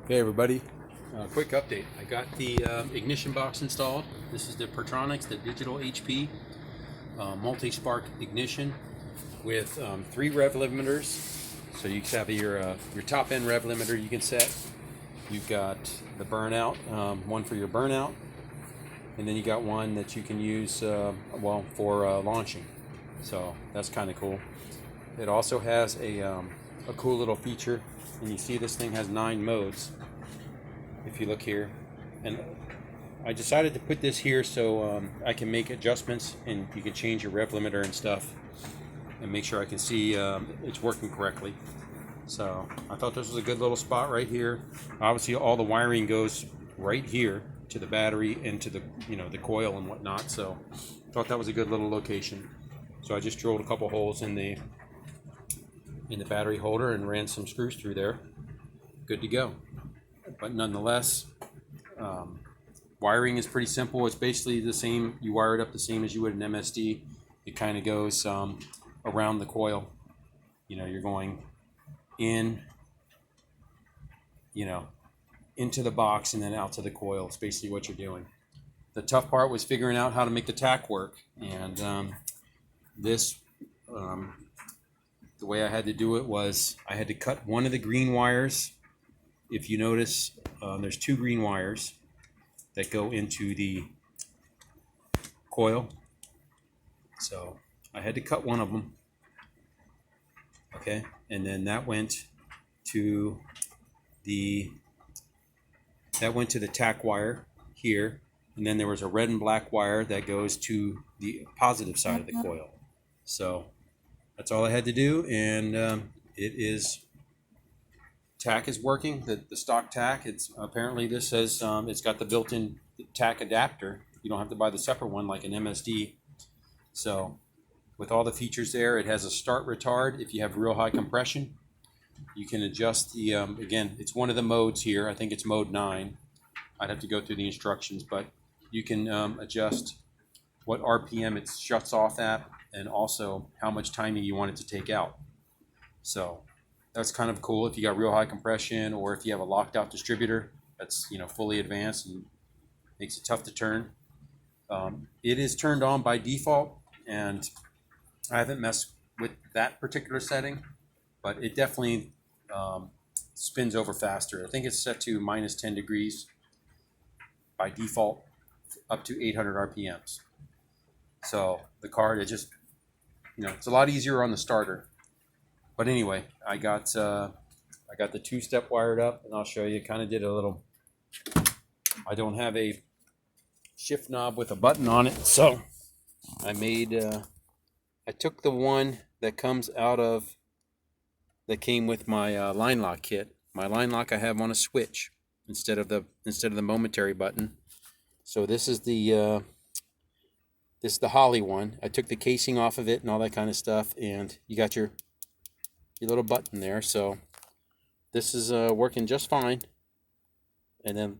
Hey everybody, quick update. I got the ignition box installed. This is the Pertronix, the Digital HP multi-spark ignition with 3 rev limiters. So you have your top end rev limiter you can set. You've got the burnout, one for your burnout, and then you got one that you can use for launching. So that's kind of cool. It also has a cool little feature, and you see this thing has 9 modes if you look here, and I decided to put this here so I can make adjustments and you can change your rev limiter and stuff and make sure I can see it's working correctly. So I thought this was a good little spot right here. Obviously all the wiring goes right here to the battery and to the the coil and whatnot, so I thought that was a good little location. So I just drilled a couple holes in the battery holder and ran some screws through there. Good to go. But nonetheless, wiring is pretty simple. It's basically the same. You wire it up the same as you would an MSD. It kind of goes around the coil. You're going in, into the box and then out to the coil. It's basically what you're doing. The tough part was figuring out how to make the tack work, and the way I had to do it was I had to cut one of the green wires. If you notice, there's 2 green wires that go into the coil. So I had to cut one of them. Okay, and then that went to the tack wire here, and then there was a red and black wire that goes to the positive side of the coil. So that's all I had to do, and tack is working. The stock tack. It's apparently this says it's got the built-in tack adapter. You don't have to buy the separate one like an MSD. So with all the features there, it has a start retard. If you have real high compression, you can adjust the again, it's one of the modes here. I think it's mode 9. I'd have to go through the instructions, but you can adjust what RPM it shuts off at, and also how much timing you want it to take out. So that's kind of cool if you got real high compression, or if you have a locked out distributor that's fully advanced and makes it tough to turn. It is turned on by default, and I haven't messed with that particular setting, but it definitely spins over faster. I think it's set to minus 10 degrees by default, up to 800 RPMs. So the card, it just it's a lot easier on the starter. But anyway, I got the 2-step wired up, and I'll show you. Kind of did a little. I don't have a shift knob with a button on it, so I made. I took the one that came with my line lock kit. My line lock I have on a switch instead of the momentary button. So this is the Holly one. I took the casing off of it and all that kind of stuff, and you got your little button there. So this is working just fine. And then